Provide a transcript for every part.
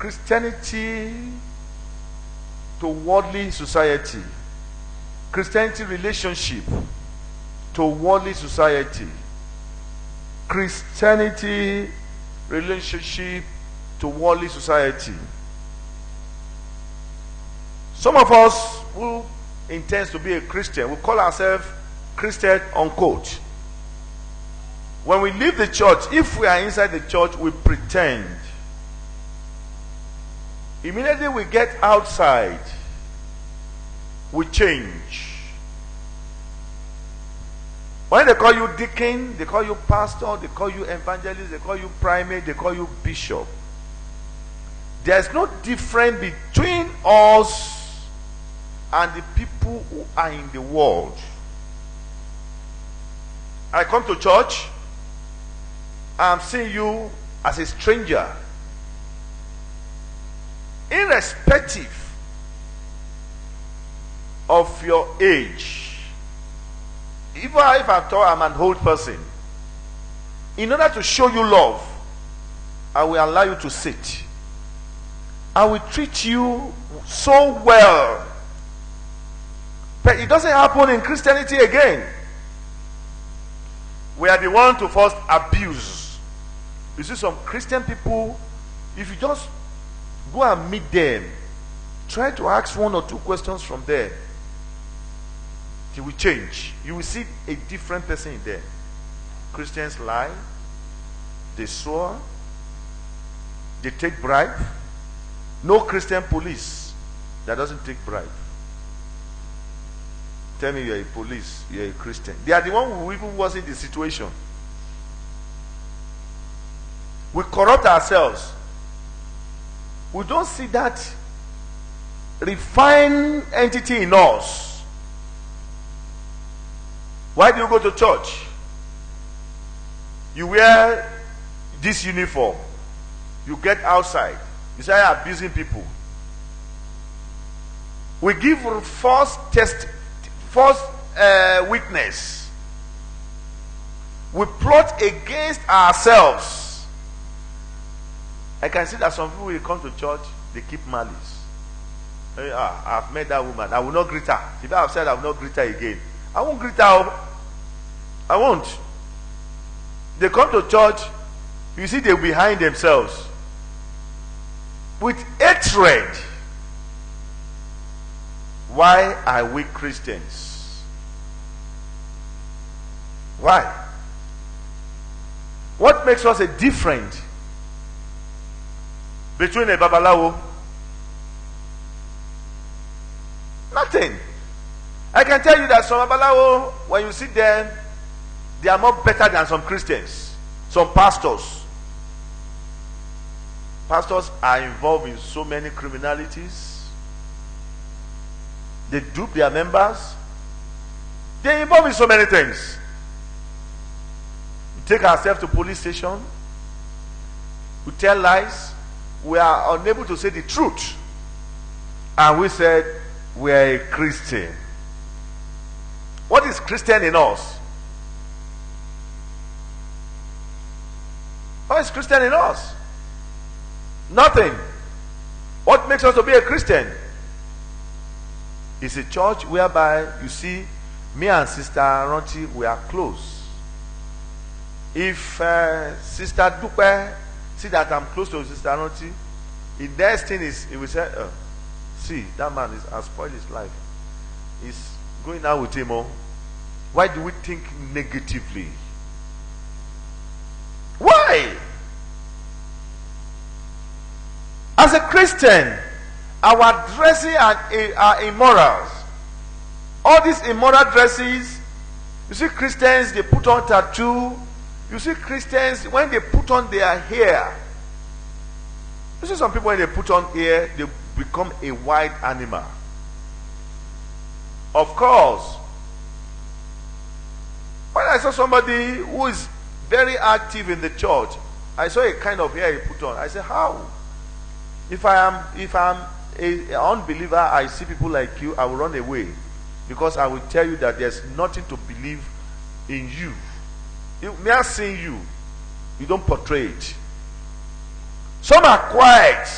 Christianity to worldly society. Christianity relationship to worldly society. Christianity relationship to worldly society. Some of us who intends to be a Christian, we call ourselves Christian unquote. When we leave the church, if we are inside the church, we pretend. Immediately we get outside, we change. When they call you deacon, they call you pastor, they call you evangelist, they call you primate, they call you bishop. There's no difference between us and the people who are in the world. I come to church, I'm seeing you as a stranger, irrespective of your age. Even if I thought I'm an old person, in order to show you love, I will allow you to sit. I will treat you so well. But it doesn't happen in Christianity again. We are the one to first abuse. You see some Christian people, if you just go and meet them, try to ask one or two questions from them, they will change. You will see a different person in there. Christians lie, they swear, they take bribe. No Christian police that doesn't take bribe. Tell me you're a police, you're a Christian. They are the one who even was in the situation. We corrupt ourselves. We don't see that refined entity in us. Why do you go to church? You wear this uniform. You get outside. You start abusing people. We give false witness. We plot against ourselves. I can see that some people will come to church, they keep malice. I've met that woman, I will not greet her. If I have said I will not greet her again, I won't greet her. I won't. They come to church, you see they're behind themselves with hatred. Why are we Christians? Why? What makes us a different between a babalawo? Nothing. I can tell you that some babalawo, when you see them, they are more better than some Christians, some pastors. Pastors are involved in so many criminalities. They dupe their members. They're involved in so many things. We take ourselves to police station. We tell lies. We are unable to say the truth. And we said we are a Christian. What is Christian in us? What is Christian in us? Nothing. What makes us to be a Christian? It's a church whereby you see me and Sister Aronti, we are close. If Sister Dupe see that I'm close to Sister Aronti, the next thing is he will say, see, that man has spoiled his life. He's going out with him. Why do we think negatively? Why? As a Christian, our dressing are immorals. All these immoral dresses, you see Christians, they put on tattoo. You see Christians, when they put on their hair, you see some people when they put on hair, they become a wild animal. Of course, when I saw somebody who is very active in the church, I saw a kind of hair he put on. I said, how? If I'm an unbeliever, I see people like you, I will run away. Because I will tell you that there's nothing to believe in you. Me are seeing you, you don't portray it. Some are quiet.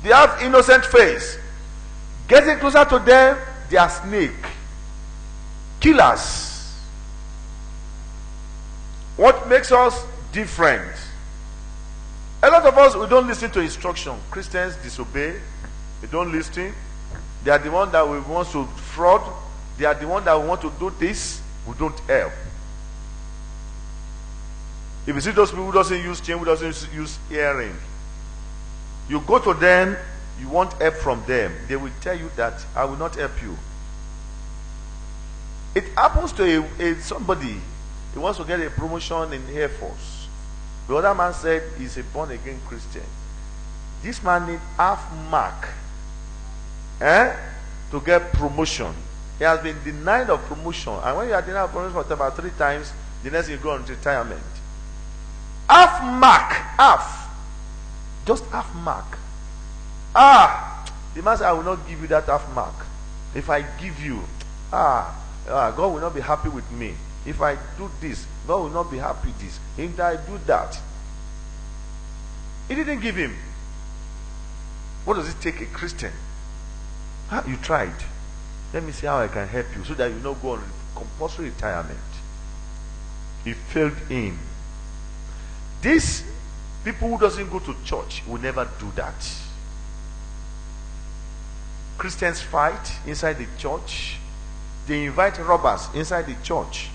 They have innocent face. Getting closer to them, they are snake. Killers. What makes us different? A lot of us, we don't listen to instruction. Christians disobey. They don't listen. They are the one that we want to fraud. They are the one that we want to do this. We don't help. If you see those people who doesn't use chain, who doesn't use earring, you go to them, you want help from them. They will tell you that I will not help you. It happens to somebody. He wants to get a promotion in Air Force. The other man said he's a born-again Christian. This man needs half mark to get promotion. He has been denied of promotion. And when you are denied of promotion for about 3 times, the next you go on retirement. Half mark. Half. Just half mark. The man said, I will not give you that half mark. If I give you, God will not be happy with me. If I do this, God will not be happy with this. If I do that. He didn't give him. What does it take a Christian? You tried. Let me see how I can help you so that you not go on compulsory retirement. He failed him. These people who doesn't go to church will never do that. Christians fight inside the church. They invite robbers inside the church.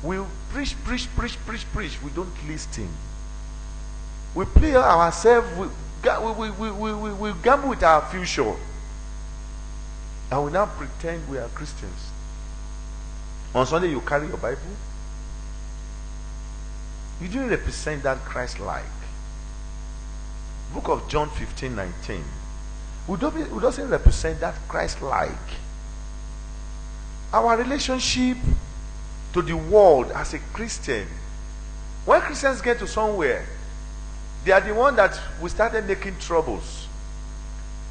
We preach. We don't listen. We play ourselves. We gamble with our future. And we now pretend we are Christians. On Sunday you carry your Bible. You didn't represent that Christ-like. Book of John 15:19. We doesn't represent that Christ-like. Our relationship to the world as a Christian. When Christians get to somewhere, they are the one that we started making troubles.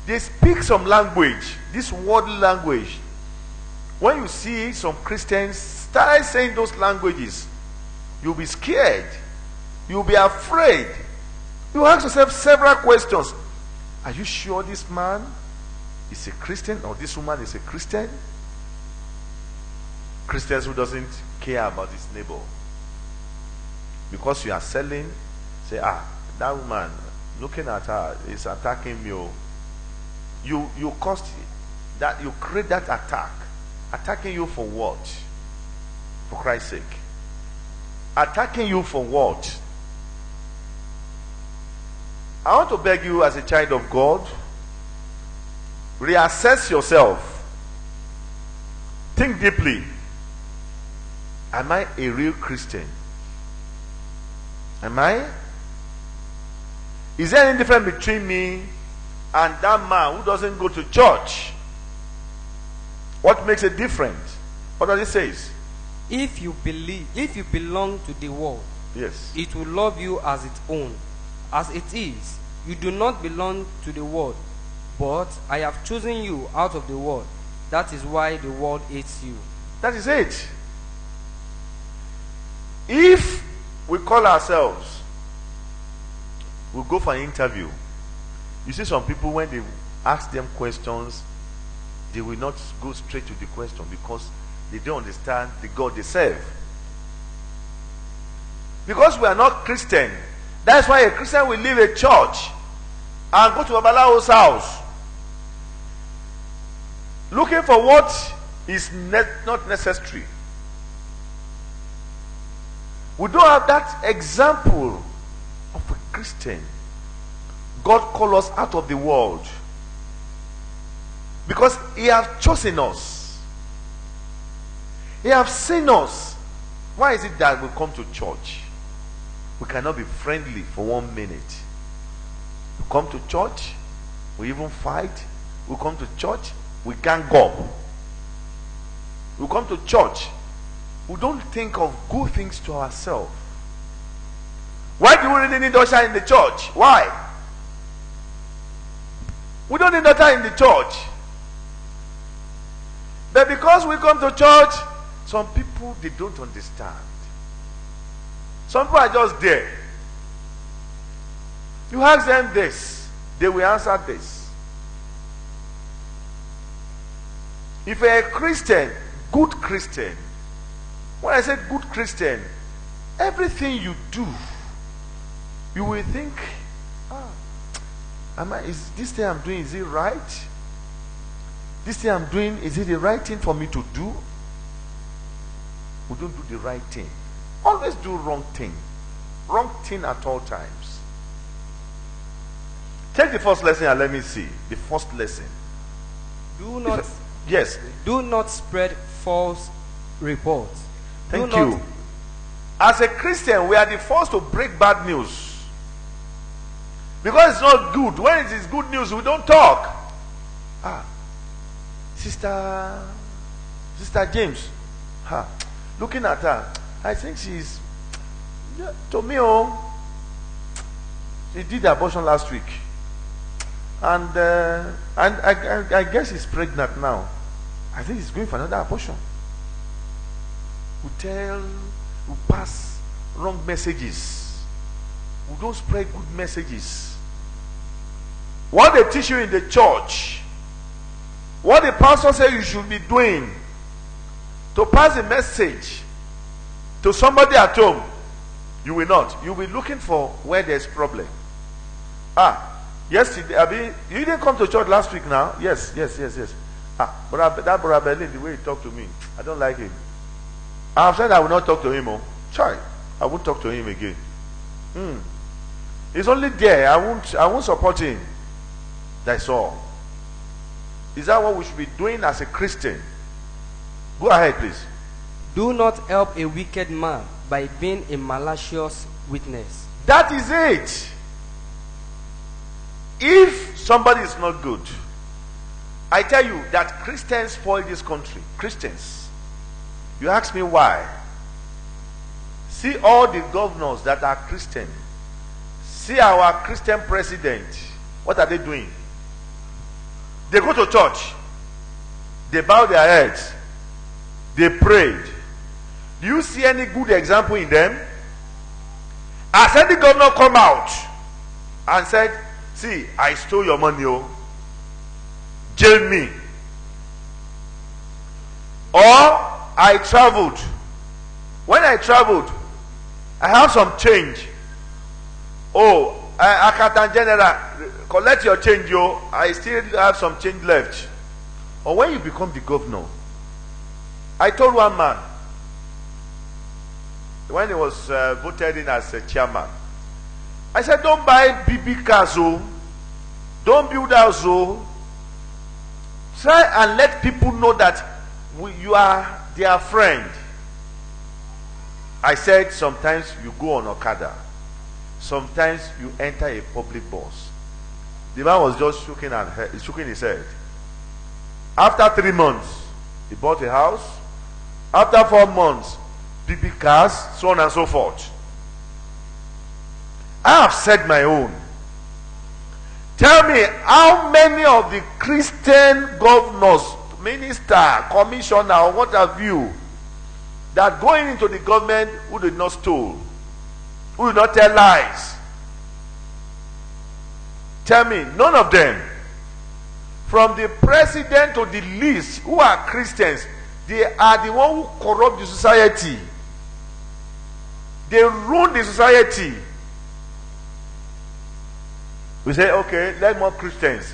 They speak some language, this worldly language. When you see some Christians start saying those languages, you'll be scared. You'll be afraid. You ask yourself several questions. Are you sure this man is a Christian or this woman is a Christian? Christians who doesn't care about his neighbor. Because you are selling, say, that woman, looking at her, is attacking me. You cost that, you create that attack. Attacking you for what? For Christ's sake. Attacking you for what? I want to beg you as a child of God, reassess yourself. Think deeply. Am I a real Christian? Am I? Is there any difference between me and that man who doesn't go to church? What makes a difference? What does it say? If you belong to the world, yes, it will love you as its own. As it is, you do not belong to the world, but I have chosen you out of the world. That is why the world hates you. That is it. If we call ourselves, we go for an interview. You see some people, when they ask them questions, they will not go straight to the question because they don't understand the God they serve. Because we are not Christian, that's why a Christian will leave a church and go to Babalawo's house looking for what is not necessary. We don't have that example of a Christian. God called us out of the world because He has chosen us. He has seen us. Why is it that we come to church? We cannot be friendly for 1 minute. We come to church, we even fight. We come to church, we gang up. We come to church, we don't think of good things to ourselves. Why do we really need usher in the church? Why? We don't need usher in the church. But because we come to church, some people, they don't understand. Some people are just there. You ask them this. They will answer this. If you're a Christian, good Christian, when I say good Christian, everything you do, you will think, is this thing I'm doing, is it right? This thing I'm doing, is it the right thing for me to do? We don't do the right thing. Always do wrong thing. Wrong thing at all times. Take the first lesson and let me see. The first lesson. Yes. Do not spread false reports. Thank you. As a Christian, we are the first to break bad news. Because it's not good. When it is good news, we don't talk. Sister James. Looking at her, I think she's, to me, she did the abortion last week. And I guess she's pregnant now. I think she's going for another abortion. We pass wrong messages. We don't spread good messages. What they teach you in the church, what the pastor says you should be doing, to pass a message to somebody at home, you will not. You will be looking for where there's problem. Yesterday, you didn't come to church last week now? Yes. But that brother Berlin, the way he talked to me, I don't like him. I've said I will not talk to him. I won't talk to him again. He's only there. I won't support him. That's all. Is that what we should be doing as a Christian? Go ahead, please. Do not help a wicked man by being a malicious witness. That is it. If somebody is not good, I tell you that Christians spoil this country. Christians. You ask me why? See all the governors that are Christian. See our Christian president. What are they doing? They go to church. They bow their heads. They prayed. Do you see any good example in them? Has any governor come out and said, see, I stole your money, jail me? Or I traveled. When I traveled, I have some change. Accountant General, collect your change, I still have some change left. Or when you become the governor, I told one man, when he was voted in as a chairman, I said, don't buy BB cars, don't build house, try and let people know that you are their friend. I said, sometimes you go on Okada, sometimes you enter a public bus. The man was just shaking his head. After 3 months, he bought a house. After 4 months, BB cars, so on and so forth. I have said my own. Tell me, how many of the Christian governors, minister, commissioner, or what have you, that going into the government who did not steal, who did not tell lies? Tell me, none of them. From the president to the least, who are Christians, they are the one who corrupt the society. They ruin the society. We say, okay, let more Christians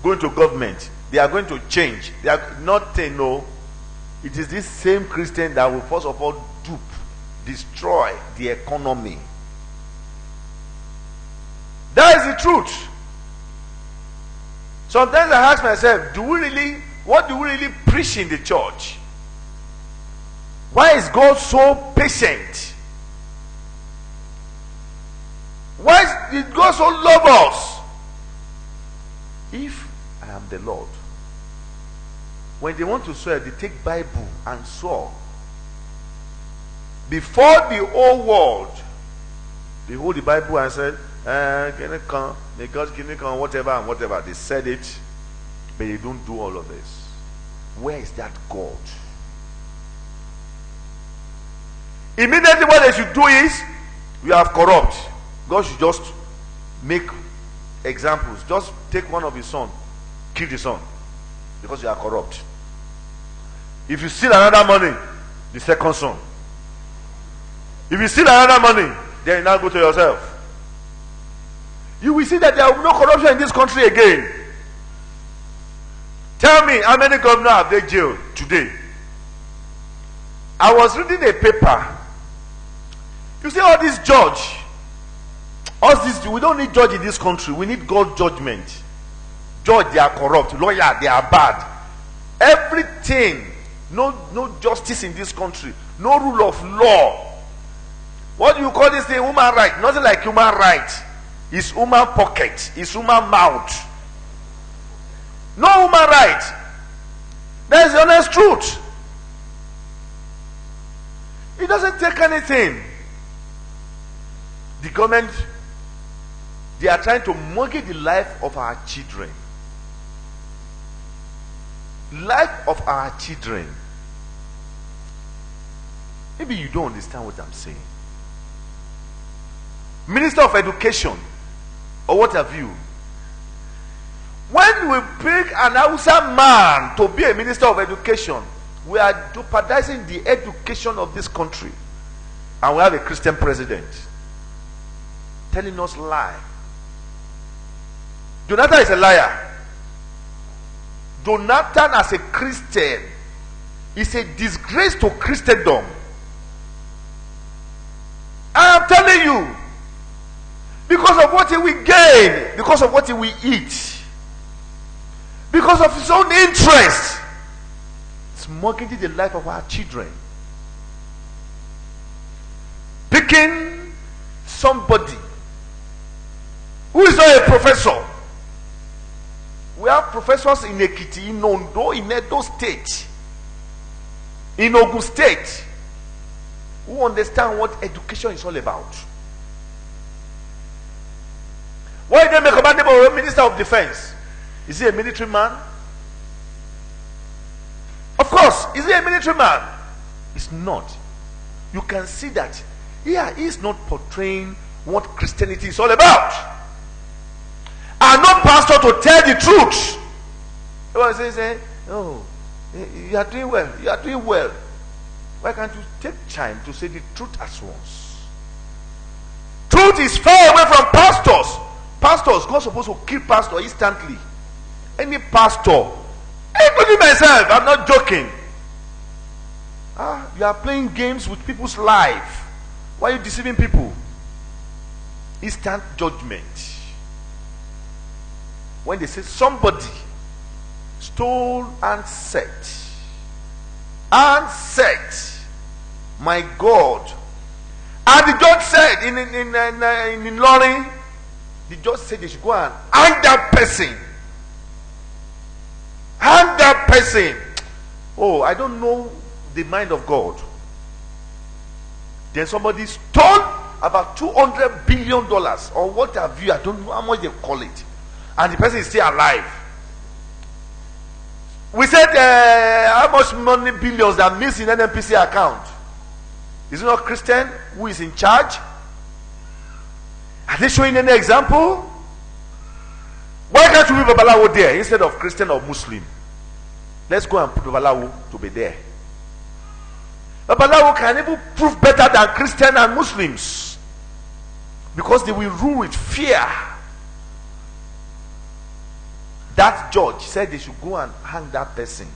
go into government. They are going to change. They are not saying no. It is this same Christian that will first of all dupe, destroy the economy. That is the truth. Sometimes I ask myself, what do we really preach in the church? Why is God so patient? Why did God so love us? If I am the Lord, when they want to swear, they take Bible and swear. Before the whole world, they hold the Bible and said, may God give me whatever and whatever. They said it, but they don't do all of this. Where is that God? Immediately what they should do is, we have corrupt. God should just make examples. Just take one of his son, kill the son, because you are corrupt. If you steal another money, the second son. If you steal another money, then you now go to yourself. You will see that there will be no corruption in this country again. Tell me, how many governors have they jailed today? I was reading a paper. You see all this judge, all this, we don't need judge in this country. We need God judgment. Judge, they are corrupt. Lawyer, they are bad. Everything, no justice in this country. No rule of law. What do you call this thing? Human right. Nothing like human right. It's human pocket. It's human mouth. No human right. That is the honest truth. It doesn't take anything. The government, they are trying to mortgage the life of our children. Life of our children. Maybe you don't understand what I'm saying. Minister of Education, or what have you. When we pick an Hausa man to be a Minister of Education, we are jeopardizing the education of this country. And we have a Christian president telling us lie. Jonathan is a liar. Jonathan as a Christian is a disgrace to Christendom. I am telling you, because of what he will gain, because of what he will eat, because of his own interest, it's mortgaging the life of our children. Picking somebody who is not a professor. We have professors in Ekiti, in Ondo, in Edo State, in Ogun State, who understand what education is all about. Why did they make a Minister of Defense? Is he a military man? Of course, is he a military man? He's not. You can see that here he is not portraying what Christianity is all about. And no pastor to tell the truth. Everyone say, oh, you are doing well. You are doing well. Why can't you take time to say the truth at once? Truth is far away from pastors. Pastors, God supposed to kill pastor instantly. Any pastor, including myself, I'm not joking. You are playing games with people's life. Why are you deceiving people? Instant judgment. When they say somebody stole and set, my God. And the judge said in Lorry, the judge said they should go and hang that person. Hang that person. Oh, I don't know the mind of God. Then somebody stole about $200 billion or what have you. I don't know how much they call it. And the person is still alive. We said how much money, billions that miss in NNPC account. Is it not Christian who is in charge? Are they showing any example? Why can't you leave Babalawo there instead of Christian or Muslim? Let's go and put Babalawo to be there. Babalawo can even prove better than Christian and Muslims, because they will rule with fear. That judge said they should go and hang that person.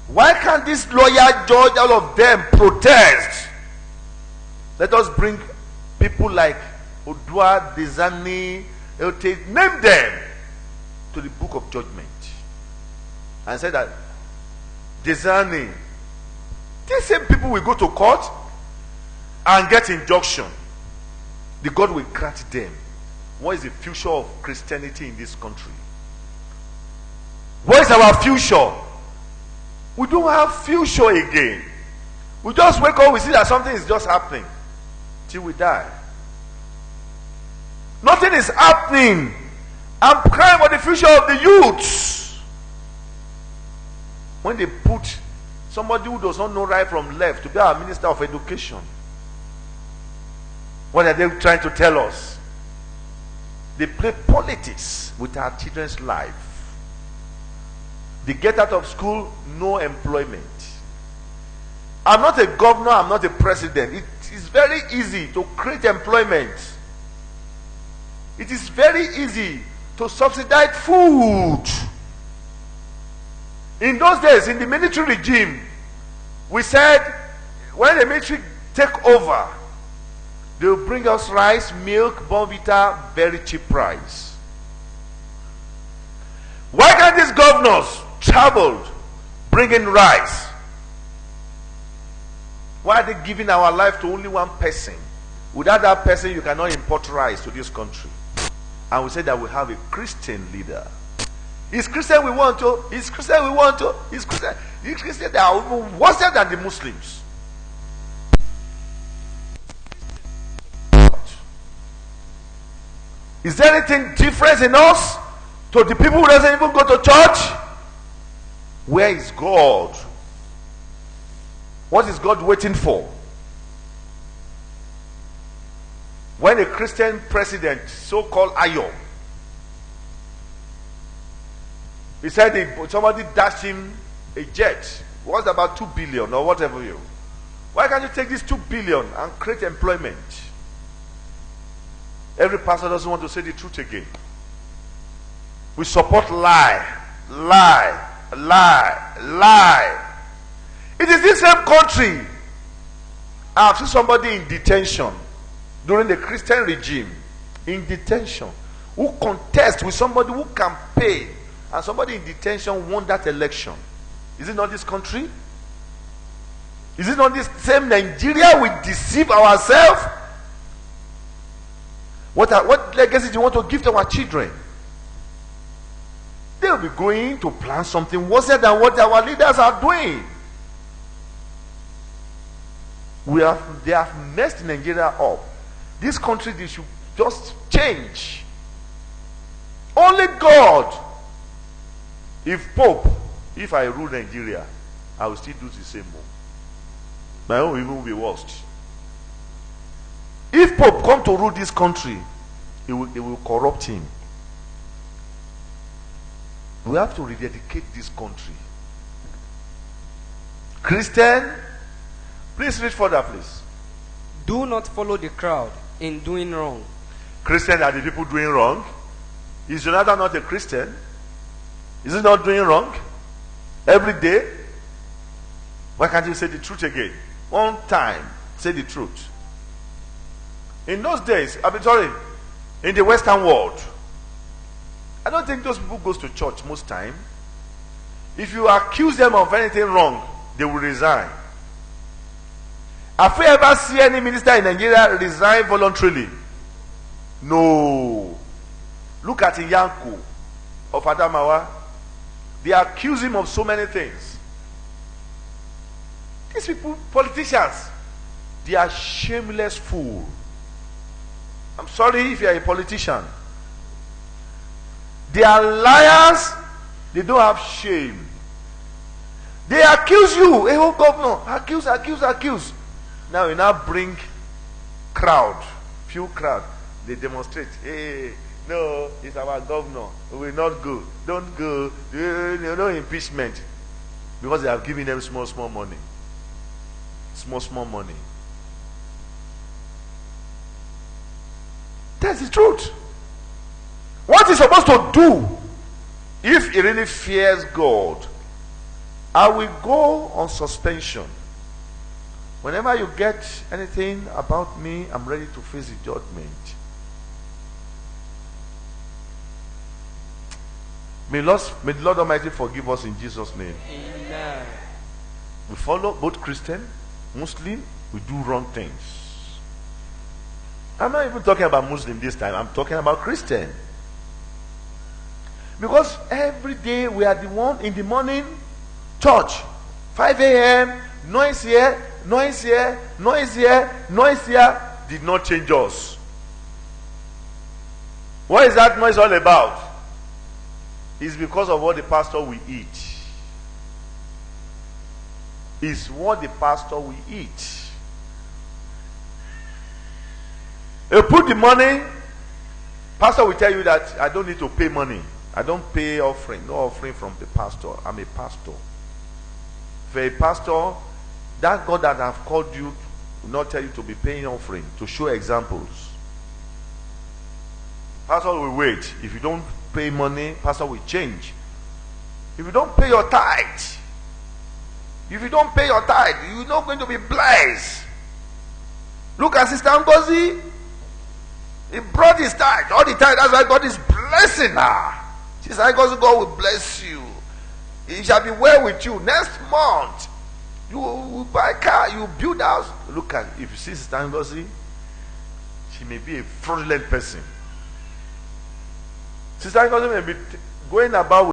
Why can't this lawyer, judge, all of them protest? Let us bring people like Odua, Dezani, Elte, name them to the book of judgment. And say that Dezani, these same people will go to court and get injunction. The God will grant them. What is the future of Christianity in this country? What is our future? We don't have future again. We just wake up, we see that something is just happening till we die. Nothing is happening. I'm crying for the future of the youths. When they put somebody who does not know right from left to be our Minister of Education, what are they trying to tell us? They play politics with our children's life. They get out of school, no employment. I'm not a governor, I'm not a president. It is very easy to create employment. It is very easy to subsidize food. In those days, in the military regime, we said when the military take over, they will bring us rice, milk, Bonvita, very cheap price. Why can't these governors travel bringing rice? Why are they giving our life to only one person? Without that person, you cannot import rice to this country. And we say that we have a Christian leader. It's Christian we want to. It's Christian we want to. It's Christian. It's Christian that are even worse than the Muslims. Is there anything different in us to the people who doesn't even go to church? Where is God? What is God waiting for? When a Christian president, so-called Ayodele, he said somebody dashed him a jet, worth about 2 billion or whatever you. Why can't you take this 2 billion and create employment? Every pastor doesn't want to say the truth again. We support lie, lie, lie, lie. It is this same country. I have seen somebody in detention during the Christian regime, in detention, who contest with somebody who can pay, and somebody in detention won that election. Is it not this country? Is it not this same Nigeria we deceive ourselves? What legacy do you want to give to our children? They will be going to plan something worse than what our leaders are doing. They have messed Nigeria up. This country, they should just change. Only God. If I rule Nigeria, I will still do the same move. My own even will be worst. If Pope come to rule this country, it will corrupt him. We have to rededicate this country. Christian, please read further, please. Do not follow the crowd in doing wrong. Christians are the people doing wrong. Is Jonathan not a Christian? Is he not doing wrong? Every day? Why can't you say the truth again? One time, say the truth. In those days, in the Western world, I don't think those people goes to church most time. If you accuse them of anything wrong, they will resign. Have you ever seen any minister in Nigeria resign voluntarily? No. Look at Yanku of Adamawa. They accuse him of so many things. These people, politicians, they are shameless fools. I'm sorry if you are a politician. They are liars. They don't have shame. They accuse you. Hey, oh governor, accuse. Now you now bring few crowd. They demonstrate. Hey, no, it's our governor. We will not go. Don't go. No impeachment. Because they have given them small money. Small money. That's the truth. What he's supposed to do, if he really fears God, I will go on suspension. Whenever you get anything about me, I'm ready to face the judgment. May the Lord Almighty forgive us in Jesus' name. Amen. We follow both Christian, Muslim, we do wrong things. I'm not even talking about Muslim this time, I'm talking about Christian. Because every day we are the one in the morning, church, 5 a.m., noise here, did not change us. What is that noise all about? It's because of what the pastor will eat. It's what the pastor will eat. He put the money, Pastor will tell you that I don't need to pay money. I don't pay offering. No offering from the pastor. I'm a pastor. For a pastor, that God that have called you will not tell you to be paying offering, to show examples. Pastor will wait. If you don't pay money, pastor will change. If you don't pay your tithe, you're not going to be blessed. Look at Sister Ngozi. He brought his tithe all the time. That's why God is blessing her. Sister Ngozi, God will bless you. It shall be well with you. Next month, you will buy a car, you build a house. Look at, if you see Sister Ngozi, she may be a fraudulent person. Sister Ngozi may be going about